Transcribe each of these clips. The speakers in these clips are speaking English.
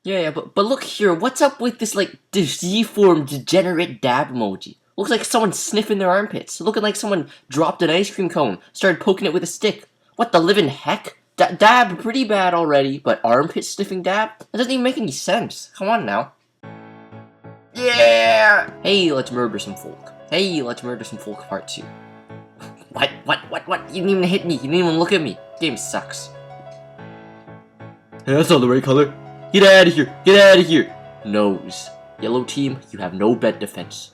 Yeah, but look here, what's up with this, like, deformed, degenerate dab emoji? Looks like someone sniffing their armpits, looking like someone dropped an ice cream cone, started poking it with a stick. What the living heck? Dab pretty bad already, but armpit sniffing dab? That doesn't even make any sense. Come on now. Yeah! Hey, let's murder some folk. Hey, let's murder some folk part 2. What? You didn't even hit me. You didn't even look at me. Game sucks. Hey, that's not the right color. Get out of here. Get out of here. Nose. Yellow team, you have no bed defense.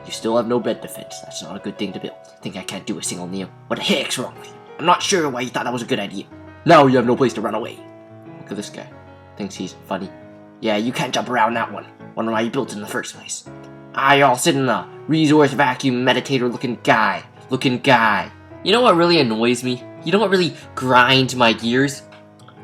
You still have no bed defense. That's not a good thing to build. Think I can't do a single Neo. What the heck's wrong with you? I'm not sure why you thought that was a good idea. Now you have no place to run away. Look at this guy. Thinks he's funny. Yeah, you can't jump around that one. Wonder why you built it in the first place. Y'all sit in the resource vacuum meditator looking guy. You know what really annoys me? You know what really grinds my gears?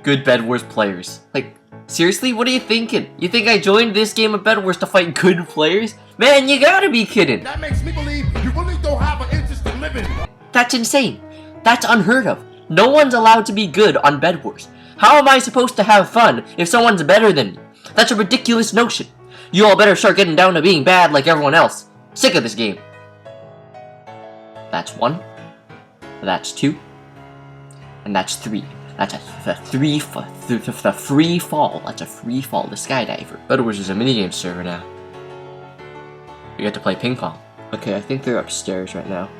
Good Bed Wars players. Like, seriously, what are you thinking? You think I joined this game of Bed Wars to fight good players? Man, you gotta be kidding. That makes me believe you really don't have an interest in living. That's insane. That's unheard of. No one's allowed to be good on Bed Wars. How am I supposed to have fun if someone's better than me? That's a ridiculous notion. You all better start getting down to being bad like everyone else. Sick of this game. That's 1. That's 2. And that's 3. That's a free fall. That's a free fall. The skydiver. Bed Wars is a minigame server now. You get to play ping pong. Okay, I think they're upstairs right now.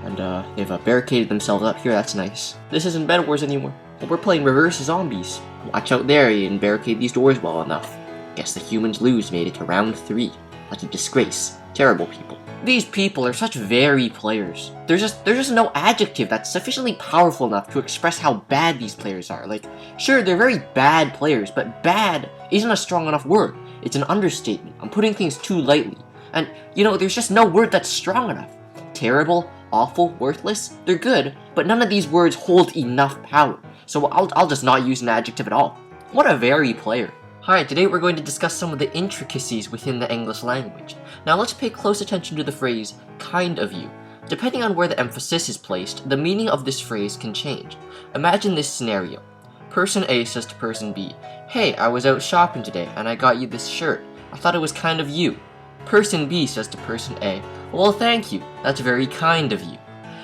And they've barricaded themselves up here. That's nice. This isn't Bed Wars anymore. We're playing reverse zombies. Watch out there, you didn't barricade these doors well enough. Guess the humans lose made it to round 3. Like a disgrace. Terrible people. These people are such very players. There's just no adjective that's sufficiently powerful enough to express how bad these players are. Like, sure, they're very bad players, but bad isn't a strong enough word. It's an understatement. I'm putting things too lightly. And, you know, there's just no word that's strong enough. Terrible, awful, worthless, they're good, but none of these words hold enough power. So I'll just not use an adjective at all. What a very player. Hi, today we're going to discuss some of the intricacies within the English language. Now let's pay close attention to the phrase, kind of you. Depending on where the emphasis is placed, the meaning of this phrase can change. Imagine this scenario. Person A says to person B, "Hey, I was out shopping today and I got you this shirt. I thought it was kind of you." Person B says to person A, "Well, thank you. That's very kind of you."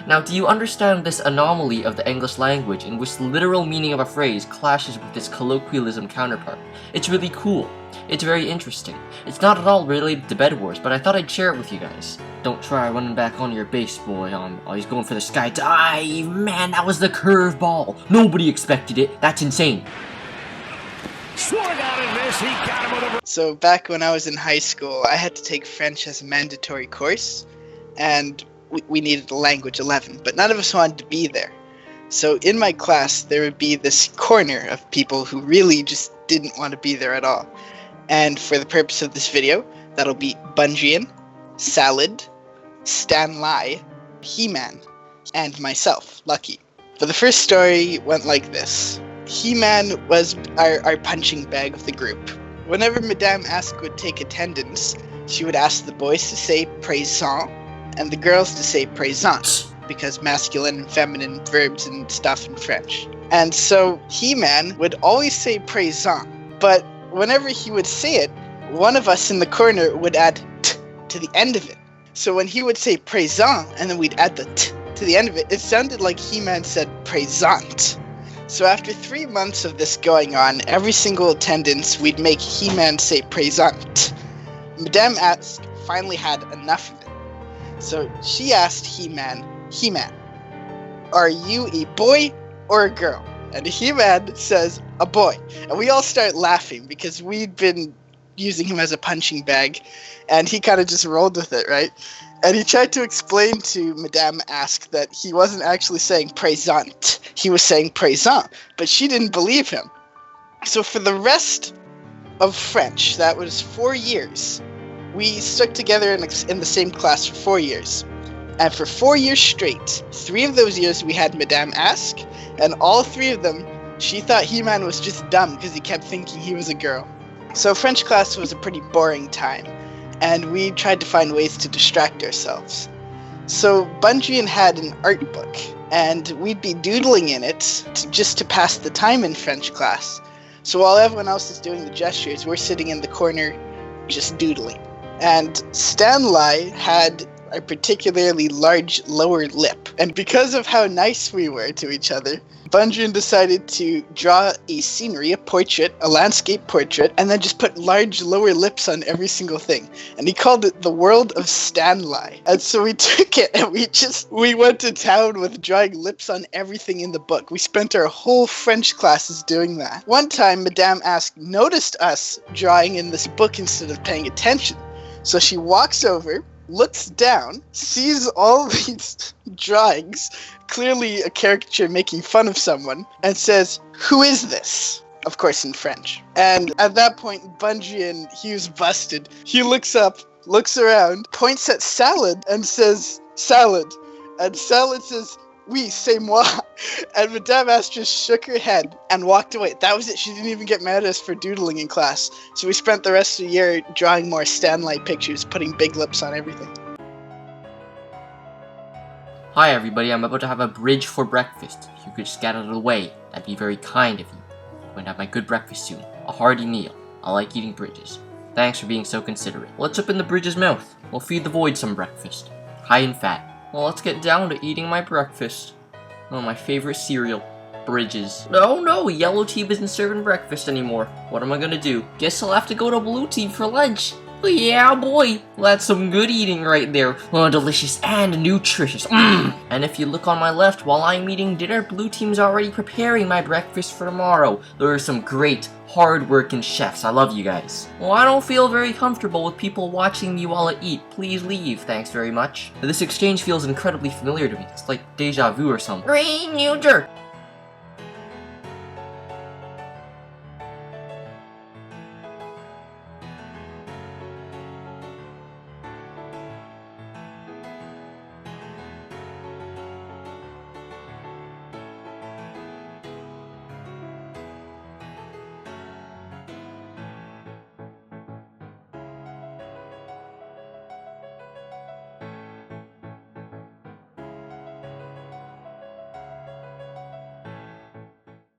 Now, do you understand this anomaly of the English language in which the literal meaning of a phrase clashes with its colloquialism counterpart? It's really cool. It's very interesting. It's not at all related to Bed Wars, but I thought I'd share it with you guys. Don't try running back on your base, boy. He's going for the sky dive. Man, that was the curveball. Nobody expected it. That's insane. So back when I was in high school, I had to take French as a mandatory course, and we needed a language 11, but none of us wanted to be there. So in my class, there would be this corner of people who really just didn't want to be there at all. And for the purpose of this video, that'll be Bungian, Salad, Stan Lai, He-Man, and myself, Lucky. But the first story went like this. He-Man was our punching bag of the group. Whenever Madame Ask would take attendance, she would ask the boys to say présent, and the girls to say présente, because masculine and feminine verbs and stuff in French. And so He-Man would always say présent, but whenever he would say it, one of us in the corner would add t to the end of it. So when he would say présent, and then we'd add the t to the end of it, it sounded like He-Man said présente. So after 3 months of this going on, every single attendance, we'd make He-Man say présente. Madame Ask finally had enough of it. So she asked He-Man, "He-Man, are you a boy or a girl?" And He-Man says, "A boy." And we all start laughing because we'd been using him as a punching bag, and he kind of just rolled with it, right? And he tried to explain to Madame Ask that he wasn't actually saying présente, he was saying présent, but she didn't believe him. So for the rest of French, that was 4 years, we stuck together in the same class for 4 years. And for 4 years straight, 3 of those years we had Madame Ask, and all 3 of them, she thought He-Man was just dumb because he kept thinking he was a girl. So French class was a pretty boring time, and we tried to find ways to distract ourselves. So Bungian had an art book, and we'd be doodling in it just to pass the time in French class. So while everyone else is doing the gestures, we're sitting in the corner just doodling. And Stanley had a particularly large lower lip. And because of how nice we were to each other, Bunjin decided to draw a scenery, a portrait, a landscape portrait, and then just put large lower lips on every single thing. And he called it the world of Stanley. And so we took it and we went to town with drawing lips on everything in the book. We spent our whole French classes doing that. One time, Madame noticed us drawing in this book instead of paying attention. So she walks over, looks down, sees all these drawings, clearly a caricature making fun of someone, and says, "Who is this?" Of course in French. And at that point, Bunjin, he was busted. He looks up, looks around, points at Salad, and says, "Salad." And Salad says, "Oui, c'est moi." And Madame Astre just shook her head and walked away. That was it. She didn't even get mad at us for doodling in class. So we spent the rest of the year drawing more Stanley pictures, putting big lips on everything. Hi everybody, I'm about to have a bridge for breakfast. If you could just get out of the way, that'd be very kind of you. I'm going to have my good breakfast soon. A hearty meal. I like eating bridges. Thanks for being so considerate. Let's open the bridge's mouth. We'll feed the void some breakfast. High in fat. Well, let's get down to eating my breakfast. Oh, my favorite cereal. Bridges. Oh no, yellow tea isn't serving breakfast anymore. What am I gonna do? Guess I'll have to go to blue tea for lunch. Oh, yeah, boy. That's some good eating right there. Oh, delicious and nutritious. And if you look on my left, while I'm eating dinner, blue team's already preparing my breakfast for tomorrow. There are some great, hard-working chefs. I love you guys. Well, I don't feel very comfortable with people watching me while I eat. Please leave. Thanks very much. This exchange feels incredibly familiar to me. It's like deja vu or something. Green, you jerk.